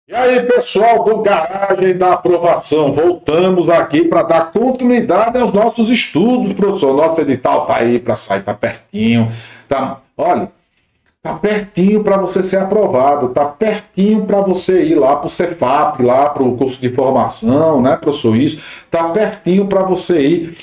E aí, pessoal do Garagem da Aprovação, voltamos aqui para dar continuidade aos nossos estudos, professor. Nosso edital tá aí para sair, tá pertinho. Olha, tá pertinho para você ser aprovado, tá pertinho para você ir lá para o Cefap, lá para o curso de formação, né, professor? Isso, tá pertinho para você ir,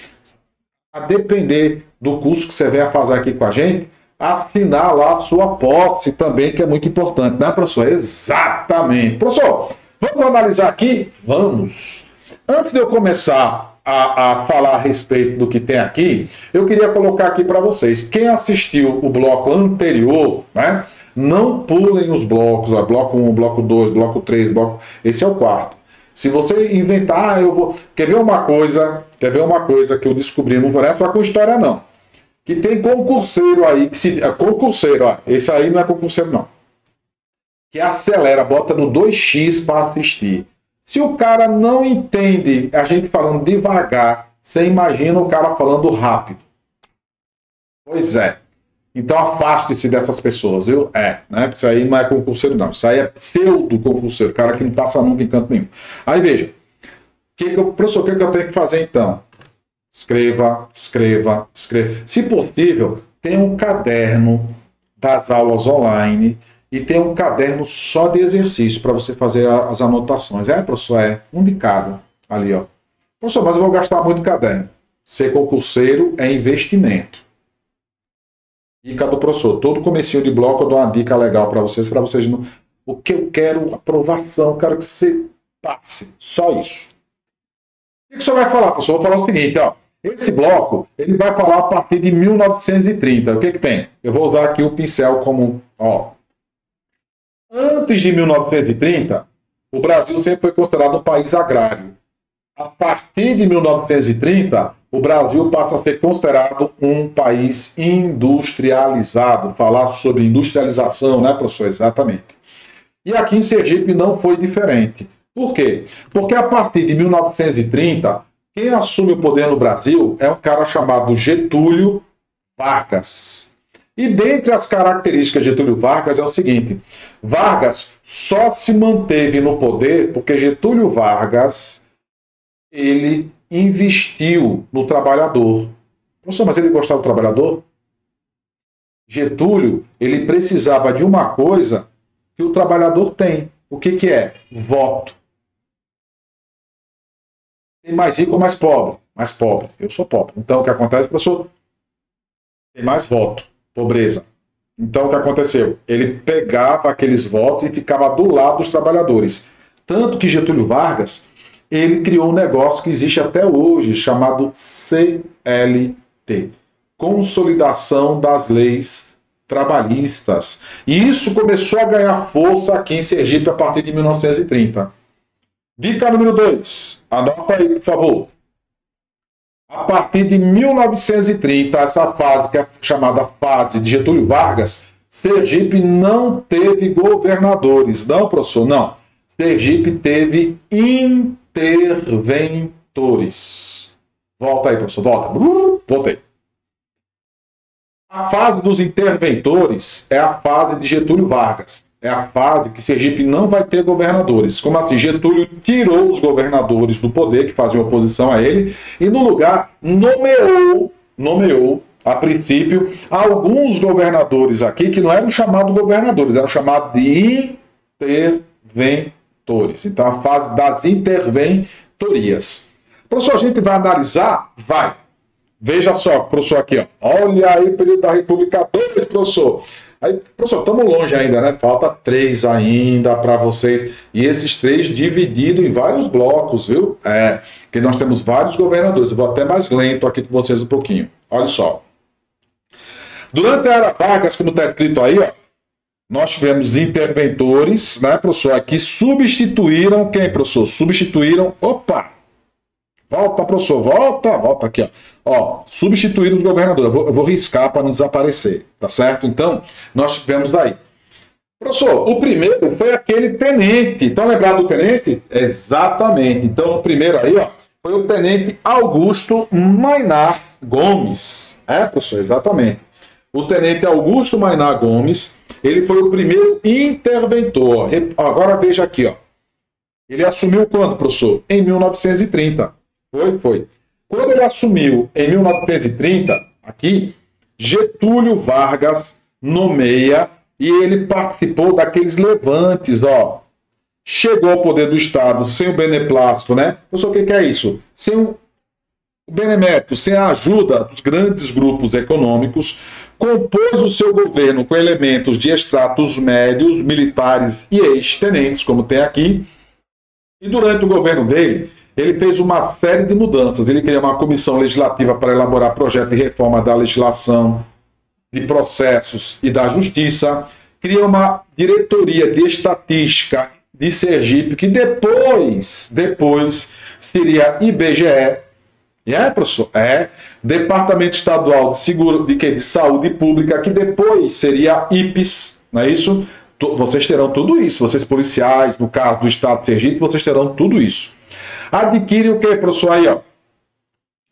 a depender do curso que você venha fazer aqui com a gente, assinar lá a sua posse também, que é muito importante, né, professor? Exatamente. Professor, vamos analisar aqui? Vamos. Antes de eu começar a falar a respeito do que tem aqui, eu queria colocar aqui para vocês. Quem assistiu o bloco anterior, né, não pulem os blocos, ó, bloco 1, bloco 2, bloco 3, bloco... Esse é o quarto. Se você inventar, eu vou... Quer ver uma coisa que eu descobri, não parece com história, não. Que tem concurseiro aí, concurseiro, ó, esse aí não é concurseiro não, que acelera, bota no 2x para assistir. Se o cara não entende a gente falando devagar, você imagina o cara falando rápido. Pois é. Então afaste-se dessas pessoas, viu? Né? Isso aí não é concurseiro não, isso aí é pseudo-concurseiro, cara que não passa nunca em canto nenhum. Aí veja, professor, o que eu tenho que fazer então? Escreva. Se possível, tenha um caderno das aulas online e tenha um caderno só de exercício para você fazer as anotações. Professor, um de cada. Ali, ó. Professor, mas eu vou gastar muito caderno. Ser concurseiro é investimento. Dica do professor. Todo comecinho de bloco eu dou uma dica legal para vocês não... O que eu quero, aprovação, eu quero que você passe. Só isso. O que o senhor vai falar, professor? Eu vou falar o seguinte, ó. Esse bloco, ele vai falar a partir de 1930. O que tem? Eu vou usar aqui o pincel como, ó. Antes de 1930, o Brasil sempre foi considerado um país agrário. A partir de 1930, o Brasil passa a ser considerado um país industrializado. Falar sobre industrialização, né, professor? Exatamente. E aqui em Sergipe não foi diferente. Por quê? Porque a partir de 1930, quem assume o poder no Brasil é um cara chamado Getúlio Vargas. E dentre as características de Getúlio Vargas é o seguinte: Vargas só se manteve no poder porque Getúlio Vargas ele investiu no trabalhador. Professor, mas ele gostava do trabalhador? Getúlio ele precisava de uma coisa que o trabalhador tem. O que é? Voto. Tem mais rico ou mais pobre? Mais pobre. Eu sou pobre. Então, o que acontece, professor? Tem mais voto. Pobreza. Então, o que aconteceu? Ele pegava aqueles votos e ficava do lado dos trabalhadores. Tanto que Getúlio Vargas, ele criou um negócio que existe até hoje, chamado CLT. Consolidação das Leis Trabalhistas. E isso começou a ganhar força aqui em Sergipe a partir de 1930. Dica número 2. Anota aí, por favor. A partir de 1930, essa fase, que é chamada fase de Getúlio Vargas, Sergipe não teve governadores. Não, professor, não. Sergipe teve interventores. Volta aí, professor, volta. Voltei. A fase dos interventores é a fase de Getúlio Vargas. É a fase que Sergipe não vai ter governadores. Como assim? Getúlio tirou os governadores do poder, que faziam oposição a ele, e no lugar nomeou, a princípio, alguns governadores aqui, que não eram chamados governadores, eram chamados de interventores. Então, a fase das interventorias. Professor, a gente vai analisar? Vai. Veja só, professor, aqui, ó. Olha aí o período da República 2, professor. Aí, professor, estamos longe ainda, né? Falta 3 ainda para vocês. E esses 3 divididos em vários blocos, viu? Porque nós temos vários governadores. Eu vou até mais lento aqui com vocês um pouquinho. Olha só. Durante a era Vargas, como está escrito aí, ó, nós tivemos interventores, né, professor? Que substituíram quem, professor? Substituíram... Opa! Volta, professor, volta aqui, ó. Substituir os governadores. Eu vou riscar para não desaparecer, tá certo? Então, nós tivemos daí. Professor, o primeiro foi aquele tenente. Estão lembrados do tenente? Exatamente. Então, o primeiro aí, ó, foi o tenente Augusto Mainar Gomes. Professor, exatamente. O tenente Augusto Mainar Gomes, ele foi o primeiro interventor. Agora veja aqui, ó. Ele assumiu quando, professor? Em 1930. Foi. Quando ele assumiu em 1930, aqui, Getúlio Vargas nomeia e ele participou daqueles levantes, ó. Chegou ao poder do Estado sem o beneplácito, né? Professor, o que é isso? Sem o benemérito, sem a ajuda dos grandes grupos econômicos, compôs o seu governo com elementos de estratos médios, militares e ex-tenentes, como tem aqui. E durante o governo dele, ele fez uma série de mudanças. Ele criou uma comissão legislativa para elaborar projeto de reforma da legislação, de processos e da justiça. Criou uma diretoria de estatística de Sergipe, que depois seria IBGE. Professor? Departamento Estadual de Saúde Pública, que depois seria IPES, não é isso? Vocês terão tudo isso, vocês policiais, no caso do Estado de Sergipe, vocês terão tudo isso. Adquire o que, professor? Aí, ó,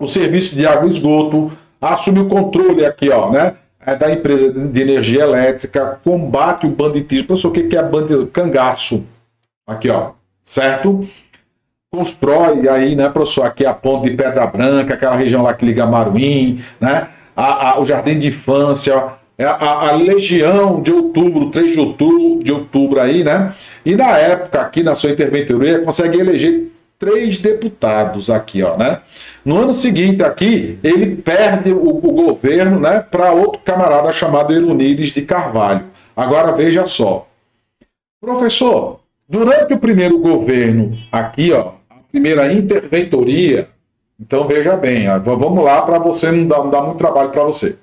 o serviço de água e esgoto, assume o controle aqui, ó, né? Da empresa de energia elétrica, combate o banditismo. Professor, o que é banditismo? Cangaço. Aqui, ó, certo? Constrói aí, né, professor, aqui a ponte de Pedra Branca, aquela região lá que liga a Maruim, né? O Jardim de Infância, a Legião de Outubro, 3 de outubro aí, né? E na época, aqui na sua interventoria, consegue eleger 3 deputados aqui, ó, né? No ano seguinte aqui, ele perde o governo, né, para outro camarada chamado Erunides de Carvalho. Agora veja só. Professor, durante o primeiro governo aqui, ó, a primeira interventoria, então veja bem, ó, vamos lá para você não dar muito trabalho para você.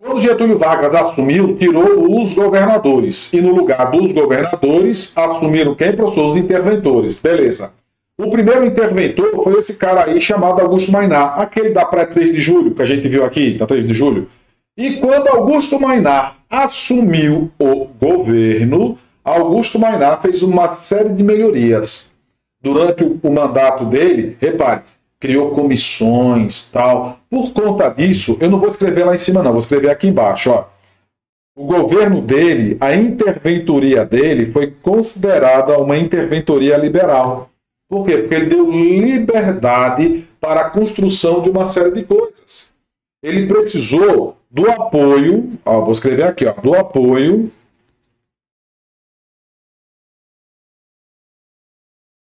Quando Getúlio Vargas assumiu, tirou os governadores. E no lugar dos governadores, assumiram quem, professor? Os interventores. Beleza. O primeiro interventor foi esse cara aí chamado Augusto Mainar. Aquele da pré-3 de julho, que a gente viu aqui, da 3 de julho. E quando Augusto Mainar assumiu o governo, Augusto Mainar fez uma série de melhorias. Durante o mandato dele, repare, criou comissões, tal. Por conta disso, eu não vou escrever lá em cima, não. Vou escrever aqui embaixo, ó. O governo dele, a interventoria dele foi considerada uma interventoria liberal. Por quê? Porque ele deu liberdade para a construção de uma série de coisas. Ele precisou do apoio, ó, vou escrever aqui, ó, do apoio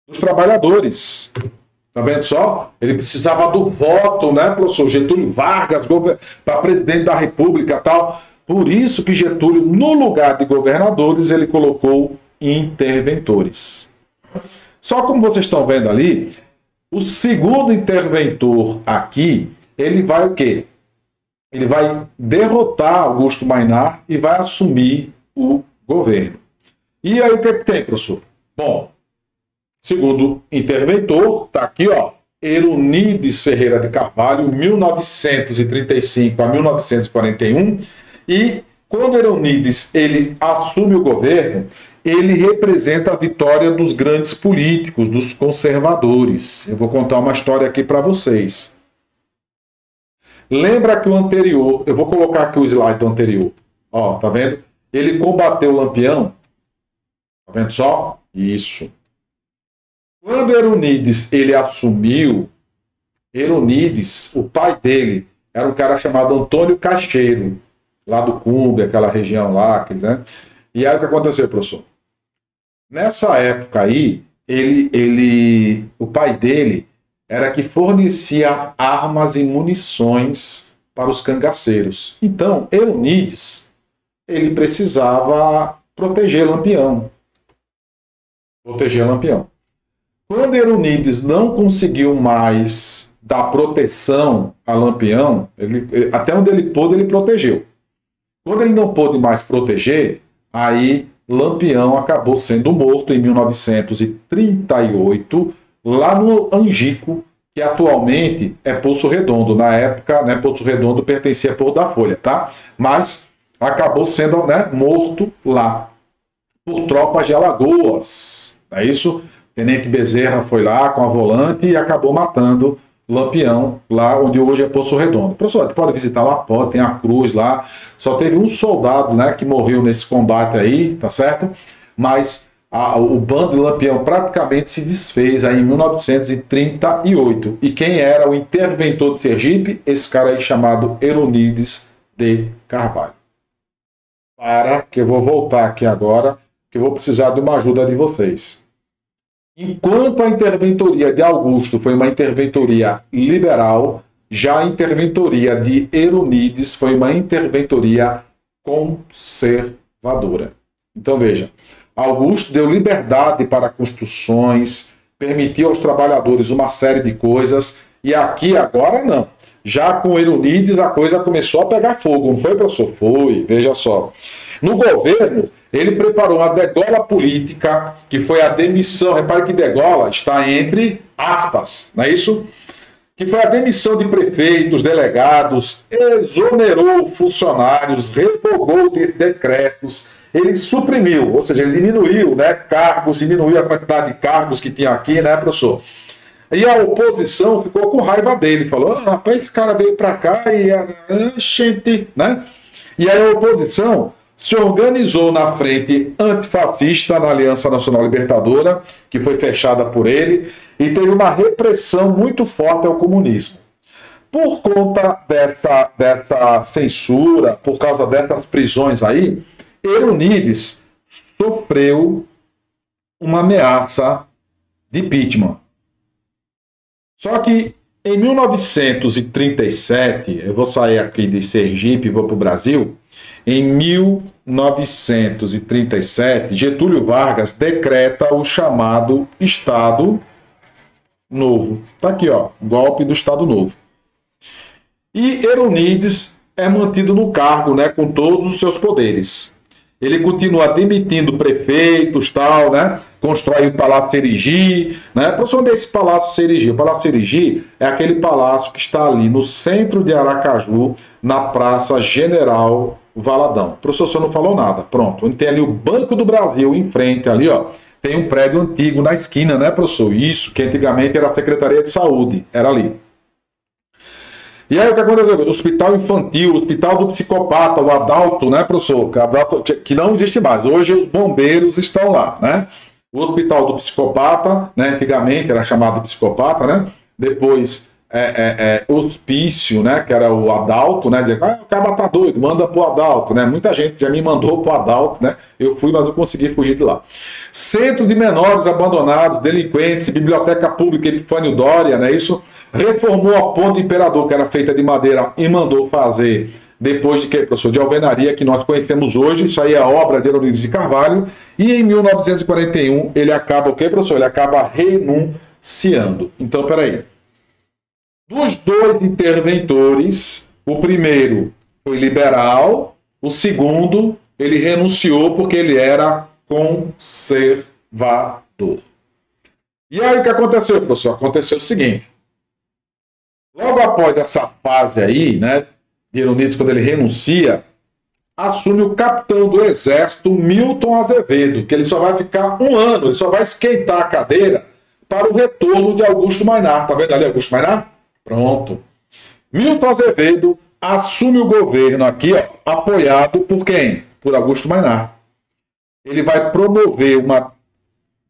dos trabalhadores. Tá vendo só? Ele precisava do voto, né, professor Getúlio Vargas, para presidente da República e tal. Por isso que Getúlio, no lugar de governadores, ele colocou interventores. Só como vocês estão vendo ali, o segundo interventor aqui, ele vai o quê? Ele vai derrotar Augusto Mainar e vai assumir o governo. E aí o que tem, professor? Bom, segundo interventor, está aqui, ó, Erunides Ferreira de Carvalho, 1935 a 1941. E quando Erunides ele assume o governo, ele representa a vitória dos grandes políticos, dos conservadores. Eu vou contar uma história aqui para vocês. Lembra que o anterior, eu vou colocar aqui o slide do anterior. Ó, tá vendo? Ele combateu o Lampião. Tá vendo só? Isso. Quando Erunides ele assumiu, Erunides, o pai dele, era um cara chamado Antônio Cacheiro, lá do Cumbe, aquela região lá, né? E aí o que aconteceu, professor? Nessa época aí, o pai dele era que fornecia armas e munições para os cangaceiros. Então, Erunides, ele precisava proteger Lampião. Quando Erunides não conseguiu mais dar proteção a Lampião, até onde ele pôde, ele protegeu. Quando ele não pôde mais proteger, aí Lampião acabou sendo morto em 1938, lá no Angico, que atualmente é Poço Redondo. Na época, né, Poço Redondo pertencia a Porto da Folha, tá? Mas acabou sendo, né, morto lá por tropas de Alagoas. É isso? Tenente Bezerra foi lá com a volante e acabou matando Lampião, lá onde hoje é Poço Redondo. Professor, pode visitar lá, pode, tem a cruz lá. Só teve um soldado, né, que morreu nesse combate aí, tá certo? Mas o bando de Lampião praticamente se desfez aí em 1938. E quem era o interventor de Sergipe? Esse cara aí chamado Euronides de Carvalho. Para que eu vou voltar aqui agora, que eu vou precisar de uma ajuda de vocês. Enquanto a interventoria de Augusto foi uma interventoria liberal, já a interventoria de Euronides foi uma interventoria conservadora. Então veja, Augusto deu liberdade para construções, permitiu aos trabalhadores uma série de coisas, e aqui agora não. Já com Euronides a coisa começou a pegar fogo, não foi, professor? Foi, veja só. No governo, ele preparou uma degola política, que foi a demissão, repare que degola está entre aspas, não é isso? Que foi a demissão de prefeitos, delegados, exonerou funcionários, revogou decretos, ele suprimiu, ou seja, ele diminuiu, né, cargos, diminuiu a quantidade de cargos que tinha aqui, né, professor? E a oposição ficou com raiva dele, falou, rapaz, esse cara veio para cá e gente, né? E aí a oposição se organizou na frente antifascista, na Aliança Nacional Libertadora, que foi fechada por ele, e teve uma repressão muito forte ao comunismo. Por conta dessa censura, por causa dessas prisões aí, Euronides sofreu uma ameaça de impeachment. Só que em 1937, eu vou sair aqui de Sergipe e vou para o Brasil, em 1937, Getúlio Vargas decreta o chamado Estado Novo. Está aqui, ó, golpe do Estado Novo. E Euronides é mantido no cargo, né, com todos os seus poderes. Ele continua demitindo prefeitos, tal, né? Constrói o Palácio Serigi, né? Professor, onde é esse Palácio Serigi? O Palácio Serigi é aquele palácio que está ali no centro de Aracaju, na Praça General Valadão. Professor, você não falou nada. Pronto. Onde tem ali o Banco do Brasil, em frente ali, ó. Tem um prédio antigo na esquina, né, professor? Isso, que antigamente era a Secretaria de Saúde. Era ali. E aí o que aconteceu? O hospital infantil, o hospital do psicopata, o Adalto, né, professor? Que não existe mais. Hoje os bombeiros estão lá, né? O hospital do psicopata, né, antigamente era chamado de psicopata, né? Depois hospício, né, que era o Adalto, né? Dizia, o cara tá doido, manda pro Adalto, né? Muita gente já me mandou pro Adalto, né? Eu fui, mas eu consegui fugir de lá. Centro de menores abandonados, delinquentes, biblioteca pública Epifânio Doria, né? Isso. Reformou a Ponte Imperador, que era feita de madeira, e mandou fazer, depois de que, professor, de alvenaria, que nós conhecemos hoje. Isso aí é a obra de Euronides de Carvalho. E em 1941, ele acaba o quê, professor? Ele acaba renunciando. Então, peraí. Dos dois interventores, o primeiro foi liberal, o segundo, ele renunciou porque ele era conservador. E aí o que aconteceu, professor? Aconteceu o seguinte. Logo após essa fase aí, né, de Euronides, quando ele renuncia, assume o capitão do Exército, Milton Azevedo, que ele só vai ficar um ano, ele só vai esquentar a cadeira para o retorno de Augusto Maynard. Tá vendo ali Augusto Maynard? Pronto. Milton Azevedo assume o governo aqui, ó, apoiado por quem? Por Augusto Maynard. Ele vai promover uma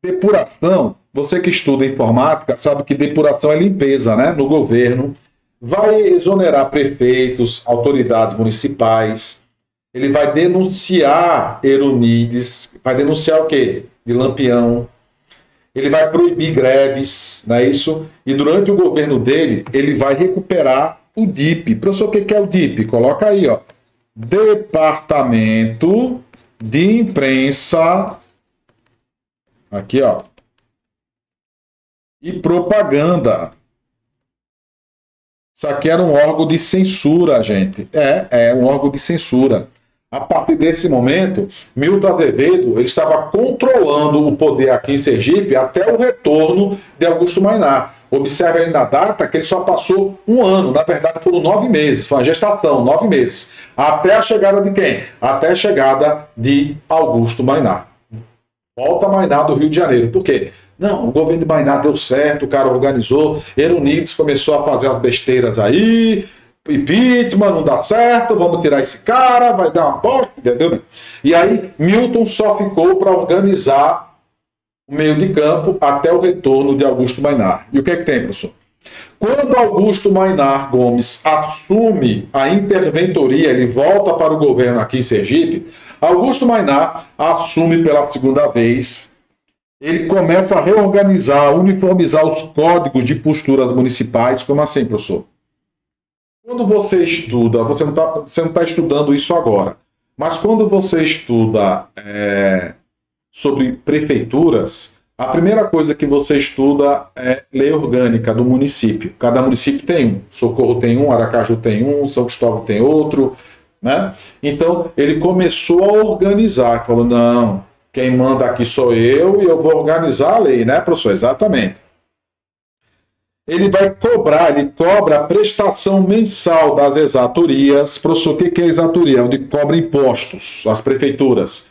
depuração. Você que estuda informática sabe que depuração é limpeza, né, no governo. Vai exonerar prefeitos, autoridades municipais. Ele vai denunciar Euronides. Vai denunciar o quê? De Lampião. Ele vai proibir greves, não é isso? E durante o governo dele, ele vai recuperar o DIP. Professor, o que é o DIP? Coloca aí, ó. Departamento de Imprensa. Aqui, ó. E propaganda. Isso aqui era um órgão de censura, gente. É um órgão de censura. A partir desse momento, Milton Azevedo ele estava controlando o poder aqui em Sergipe até o retorno de Augusto Maynard. Observe aí na data que ele só passou um ano. Na verdade, foram 9 meses. Foi uma gestação, 9 meses. Até a chegada de quem? Até a chegada de Augusto Maynard. Volta Maynard do Rio de Janeiro. Por quê? Não, o governo de Maynard deu certo, o cara organizou, Euronides começou a fazer as besteiras aí, impeachment, não dá certo, vamos tirar esse cara, vai dar uma bosta, entendeu? E aí Milton só ficou para organizar o meio de campo até o retorno de Augusto Mainar. E o que é que tem, professor? Quando Augusto Mainar Gomes assume a interventoria, ele volta para o governo aqui em Sergipe, Augusto Mainar assume pela segunda vez, ele começa a reorganizar, uniformizar os códigos de posturas municipais. Como assim, professor? Quando você estuda, você não está estudando isso agora, mas quando você estuda sobre prefeituras, a primeira coisa que você estuda é lei orgânica do município. Cada município tem um. Socorro tem um, Aracaju tem um, São Cristóvão tem outro, né? Então, ele começou a organizar, falou, não, quem manda aqui sou eu e eu vou organizar a lei, né, professor? Exatamente. Ele vai cobrar, ele cobra a prestação mensal das exatorias. Professor, o que é exatoria? Onde cobra impostos, as prefeituras.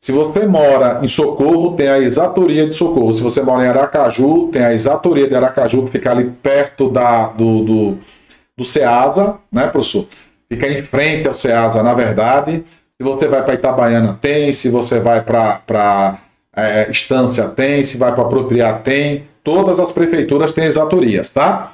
Se você mora em Socorro, tem a exatoria de Socorro. Se você mora em Aracaju, tem a exatoria de Aracaju, que fica ali perto do Ceasa, né, professor? Fica em frente ao Ceasa, na verdade. Se você vai para Itabaiana, tem. Se você vai para Estância, tem. Se vai para Apropriar, tem. Todas as prefeituras têm exatorias, tá?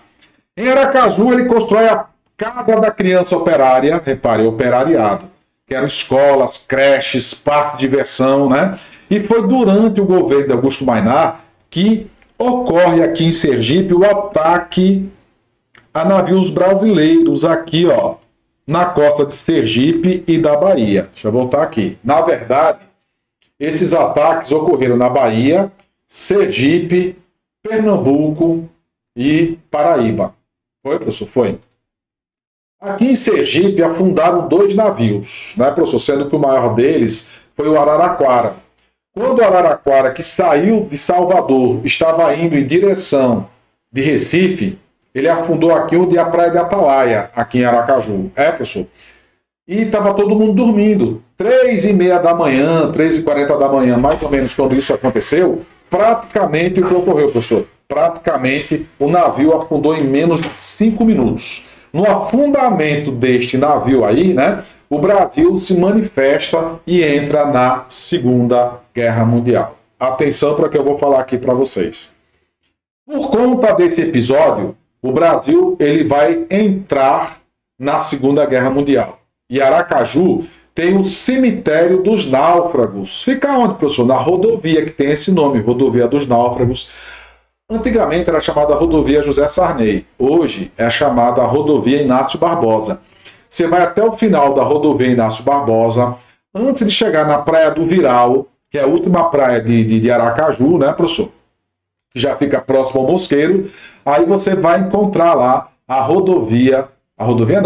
Em Aracaju, ele constrói a Casa da Criança Operária, repare, operariado, que eram escolas, creches, parque de diversão, né? E foi durante o governo de Augusto Mainar que ocorre aqui em Sergipe o ataque a navios brasileiros aqui, ó, na costa de Sergipe e da Bahia. Deixa eu voltar aqui. Na verdade, esses ataques ocorreram na Bahia, Sergipe, Pernambuco e Paraíba. Foi, professor? Foi. Aqui em Sergipe afundaram 2 navios, né, professor? Sendo que o maior deles foi o Araraquara. Quando o Araraquara, que saiu de Salvador, estava indo em direção de Recife, ele afundou aqui onde é a Praia de Atalaia, aqui em Aracaju. Professor? E estava todo mundo dormindo. 3h30 da manhã, 3h40 da manhã, mais ou menos, quando isso aconteceu, praticamente o que ocorreu, professor? Praticamente o navio afundou em menos de 5 minutos. No afundamento deste navio aí, né, o Brasil se manifesta e entra na Segunda Guerra Mundial. Atenção para o que eu vou falar aqui para vocês. Por conta desse episódio, o Brasil ele vai entrar na Segunda Guerra Mundial. E Aracaju tem o cemitério dos náufragos. Fica onde, professor? Na rodovia, que tem esse nome, Rodovia dos Náufragos. Antigamente era chamada Rodovia José Sarney. Hoje é chamada Rodovia Inácio Barbosa. Você vai até o final da Rodovia Inácio Barbosa, antes de chegar na Praia do Viral, que é a última praia de Aracaju, né, professor? Que já fica próximo ao Mosqueiro. Aí você vai encontrar lá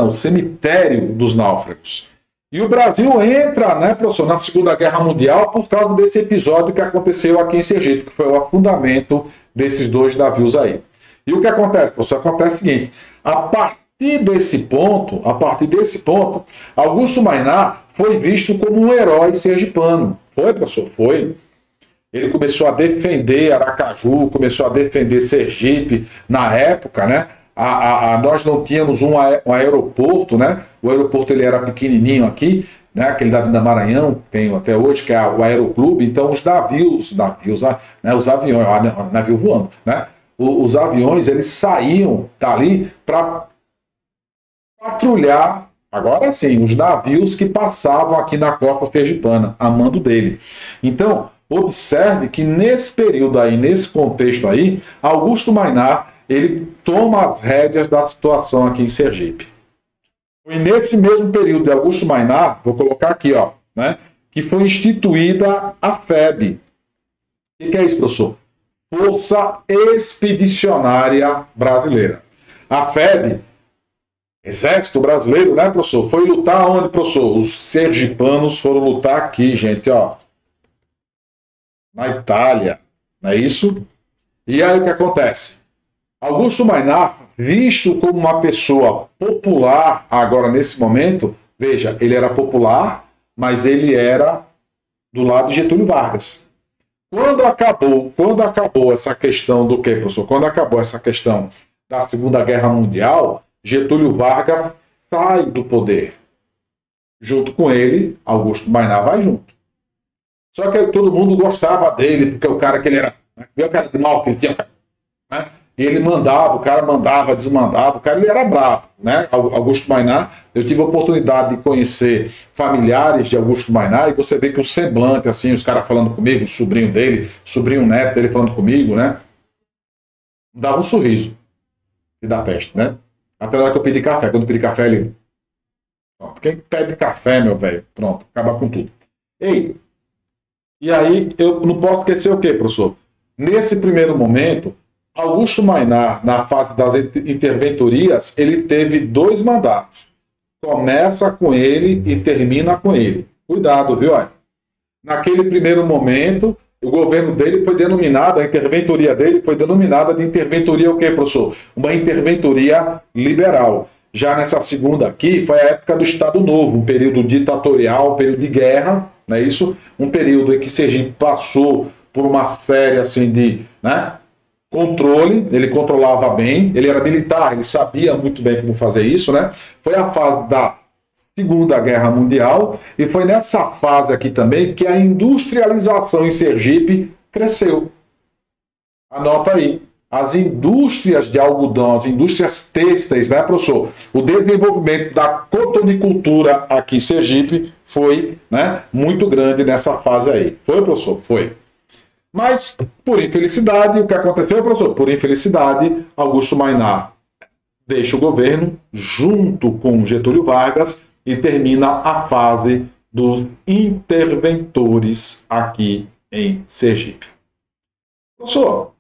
o cemitério dos náufragos. E o Brasil entra, né, professor, na Segunda Guerra Mundial por causa desse episódio que aconteceu aqui em Sergipe, que foi o afundamento desses 2 navios aí. E o que acontece, professor? Acontece o seguinte, a partir desse ponto, Augusto Mainar foi visto como um herói sergipano. Foi, professor? Foi. Ele começou a defender Aracaju, começou a defender Sergipe na época, né? Nós não tínhamos um aeroporto, né? O aeroporto ele era pequenininho aqui, né? Aquele da Vinda Maranhão, que tem até hoje, que é o Aeroclube. Então os navios, né? Os aviões, navio voando, né? Os aviões eles saíam dali para patrulhar, agora sim, os navios que passavam aqui na costa sergipana, a mando dele. Então observe que nesse período aí, nesse contexto aí, Augusto Mainar ele toma as rédeas da situação aqui em Sergipe. E nesse mesmo período de Augusto Mainar, vou colocar aqui, ó, né, que foi instituída a FEB. O que é isso, professor? Força Expedicionária Brasileira. A FEB, Exército Brasileiro, né, professor? Foi lutar onde, professor? Os sergipanos foram lutar aqui, gente, ó. Na Itália, não é isso? E aí o que acontece? Augusto Mainar, visto como uma pessoa popular agora nesse momento, veja, ele era popular, mas ele era do lado de Getúlio Vargas. Quando acabou essa questão do quê, professor? Quando acabou essa questão da Segunda Guerra Mundial, Getúlio Vargas sai do poder. Junto com ele, Augusto Mainar vai junto. Só que todo mundo gostava dele, porque o cara que ele era, né? Viu a cara de mal que ele tinha, né? E ele mandava, o cara mandava, desmandava, o cara ele era brabo, né? Augusto Maynard, eu tive a oportunidade de conhecer familiares de Augusto Maynard, e você vê que o semblante, assim, os caras falando comigo, o sobrinho dele, sobrinho neto dele falando comigo, né? Dava um sorriso, e da peste, né? Até na hora que eu pedi café, quando eu pedi café, ele... Pronto, quem pede café, meu velho? Pronto, acaba com tudo. Ei, e aí eu não posso esquecer o quê, professor? Nesse primeiro momento, Augusto Maynard, na fase das interventorias, ele teve 2 mandatos. Começa com ele e termina com ele. Cuidado, viu? Naquele primeiro momento, o governo dele foi denominado, a interventoria dele foi denominada de interventoria o quê, professor? Uma interventoria liberal. Já nessa segunda aqui, foi a época do Estado Novo, um período ditatorial, um período de guerra, não é isso? Um período em que Sergipe passou por uma série assim de, né, controle, ele controlava bem, ele era militar, ele sabia muito bem como fazer isso, né? Foi a fase da Segunda Guerra Mundial e foi nessa fase aqui também que a industrialização em Sergipe cresceu. Anota aí. As indústrias de algodão, as indústrias têxteis, né, professor? O desenvolvimento da cotonicultura aqui em Sergipe foi, né, muito grande nessa fase aí. Foi, professor? Foi. Mas, por infelicidade, o que aconteceu, professor? Por infelicidade, Augusto Maynard deixa o governo junto com Getúlio Vargas e termina a fase dos interventores aqui em Sergipe. Professor,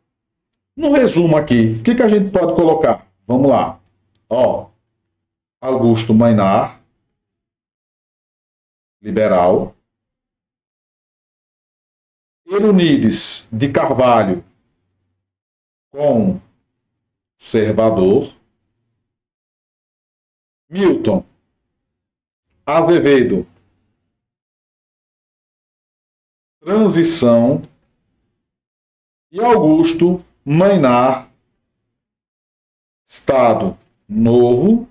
no resumo aqui, o que a gente pode colocar? Vamos lá. Ó, Augusto Maynard, liberal. Eurinídes de Carvalho, conservador. Milton Azevedo, transição. E Augusto Maynard, Estado Novo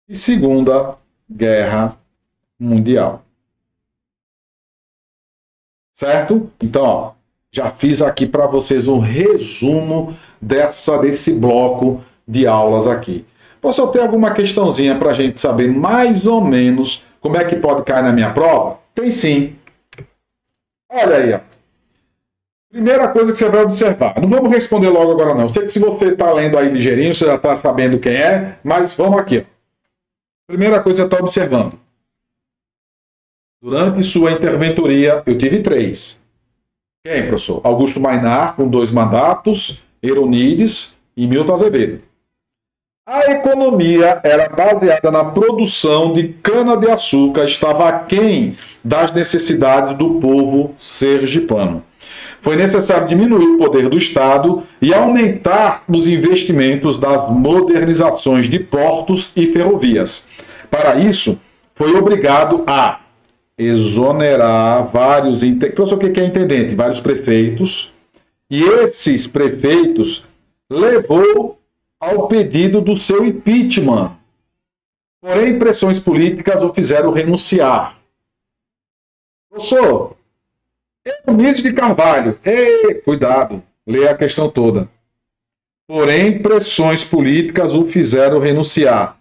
e Segunda Guerra Mundial. Certo? Então, ó, já fiz aqui para vocês um resumo desse bloco de aulas aqui. Posso ter alguma questãozinha para a gente saber mais ou menos como é que pode cair na minha prova? Tem sim. Olha aí, ó. Primeira coisa que você vai observar. Não vamos responder logo agora não. Sei que se você está lendo aí ligeirinho, você já está sabendo quem é, mas vamos aqui. Ó. Primeira coisa que você está observando. Durante sua interventoria, eu tive 3. Quem, professor? Augusto Maynard, com 2 mandatos, Eurinídes e Milton Azevedo. A economia era baseada na produção de cana-de-açúcar, estava aquém das necessidades do povo sergipano. Foi necessário diminuir o poder do Estado e aumentar os investimentos das modernizações de portos e ferrovias. Para isso, foi obrigado a exonerar vários... Professor, o que é intendente? Vários prefeitos. E esses prefeitos levou ao pedido do seu impeachment. Porém, pressões políticas o fizeram renunciar. Professor, Eurinídes de Carvalho. Cuidado, leia a questão toda. Porém, pressões políticas o fizeram renunciar,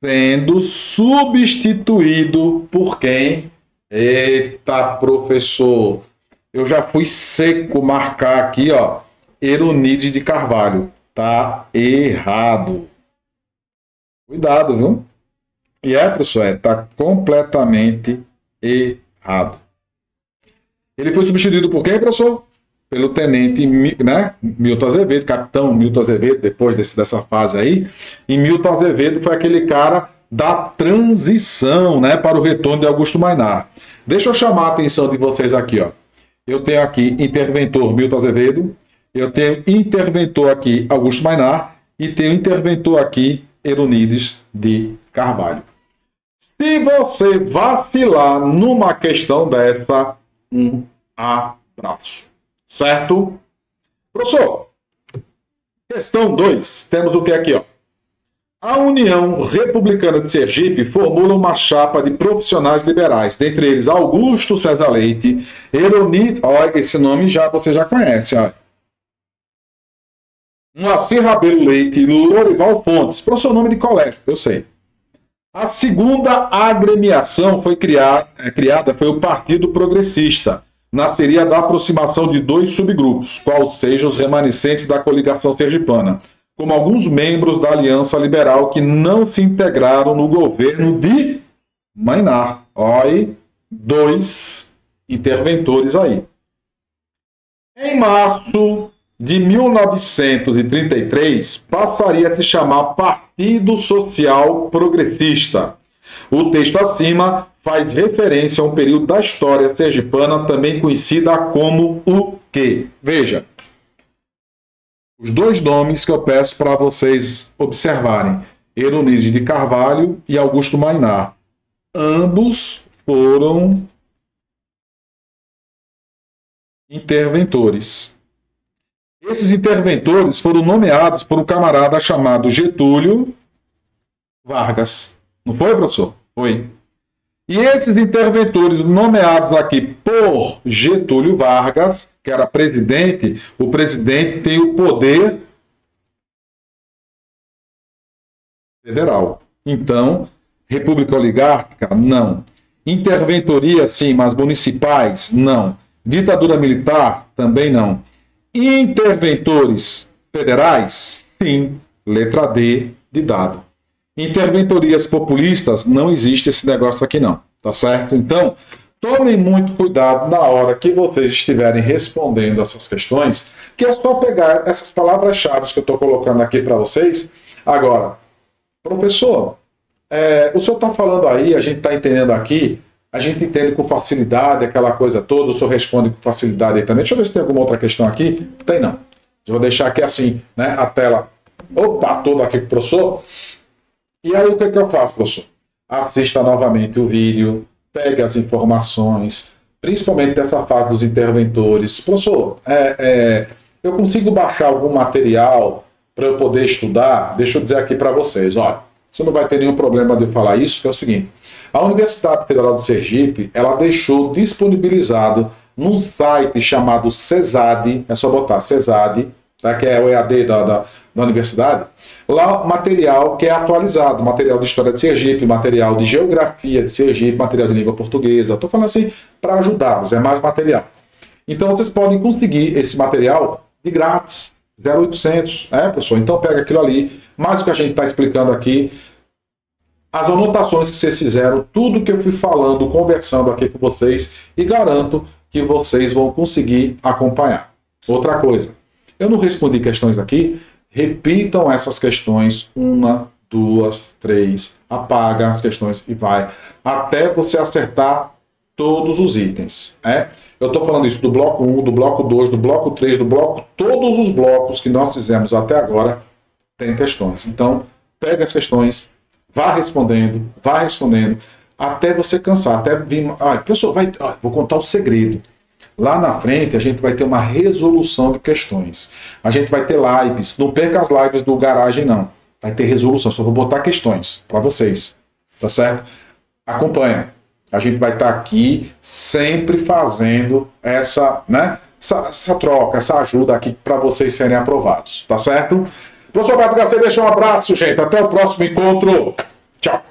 sendo substituído por quem? Eita, professor. Eu já fui seco marcar aqui, ó. Eurinídes de Carvalho. Tá errado. Cuidado, viu? E professor, tá completamente errado. Ele foi substituído por quem, professor? Pelo tenente, né, Milton Azevedo, capitão Milton Azevedo, depois dessa fase aí. E Milton Azevedo foi aquele cara da transição, né, para o retorno de Augusto Maynard. Deixa eu chamar a atenção de vocês aqui, ó. Eu tenho aqui interventor Milton Azevedo, eu tenho interventor aqui Augusto Maynard e tenho interventor aqui Eurinídes de Carvalho. Se você vacilar numa questão dessa, um abraço. Certo? Professor, questão 2. Temos o que aqui, ó? A União Republicana de Sergipe formula uma chapa de profissionais liberais, dentre eles Augusto César Leite, Eronit, olha, esse nome você já conhece, olha. Moacir Rabelo Leite e Lorival Fontes, professor nome de colégio, eu sei. A segunda agremiação criada foi o Partido Progressista. Nasceria da aproximação de dois subgrupos, quais sejam os remanescentes da coligação sergipana, como alguns membros da Aliança Liberal que não se integraram no governo de Mainar. Olha, dois interventores aí. Em março de 1933, passaria a se chamar Partido Social Progressista. O texto acima faz referência a um período da história sergipana também conhecida como o quê? Veja, os dois nomes que eu peço para vocês observarem, Eronide de Carvalho e Augusto Mainar. Ambos foram interventores. Esses interventores foram nomeados por um camarada chamado Getúlio Vargas. Não foi, professor? Foi. E esses interventores nomeados aqui por Getúlio Vargas, que era presidente, o presidente tem o poder federal. Então, república oligárquica? Não. Interventoria, sim, mas municipais? Não. Ditadura militar? Também não. Interventores federais? Sim. Letra D de dado. Interventorias populistas? Não existe esse negócio aqui não. Tá certo? Então, tomem muito cuidado na hora que vocês estiverem respondendo essas questões, que é só pegar essas palavras-chave que eu estou colocando aqui para vocês. Agora, professor, o senhor está falando aí, a gente está entendendo aqui, a gente entende com facilidade aquela coisa toda, o senhor responde com facilidade aí também. Deixa eu ver se tem alguma outra questão aqui. Tem não. Eu vou deixar aqui assim, né, a tela, toda aqui com o professor. E aí o que eu faço, professor? Assista novamente o vídeo, pegue as informações, principalmente dessa fase dos interventores. Professor, eu consigo baixar algum material para eu poder estudar? Deixa eu dizer aqui para vocês, olha, você não vai ter nenhum problema de eu falar isso, que é o seguinte, a Universidade Federal do Sergipe, ela deixou disponibilizado num site chamado CESAD, é só botar CESAD, tá, que é o EAD da universidade, lá material que é atualizado, material de história de Sergipe, material de geografia de Sergipe, material de língua portuguesa. Estou falando assim para ajudá-los, é mais material. Então vocês podem conseguir esse material de grátis, 0800, professor? Então pega aquilo ali, mais o que a gente está explicando aqui, as anotações que vocês fizeram, tudo que eu fui falando, conversando aqui com vocês, e garanto que vocês vão conseguir acompanhar. Outra coisa, eu não respondi questões aqui, repitam essas questões, 1, 2, 3, apaga as questões e vai, até você acertar todos os itens. Eu estou falando isso do bloco 1, do bloco 2, do bloco 3, do bloco, todos os blocos que nós fizemos até agora tem questões. Então, pega as questões, vá respondendo, até você cansar, até vir... professor, vou contar o segredo. Lá na frente, a gente vai ter uma resolução de questões. A gente vai ter lives. Não perca as lives do Garagem, não. Vai ter resolução. Só vou botar questões para vocês. Tá certo? Acompanha. A gente vai estar aqui sempre fazendo essa troca, essa ajuda aqui para vocês serem aprovados. Tá certo? Professor Beto Garcia, deixa um abraço, gente. Até o próximo encontro. Tchau.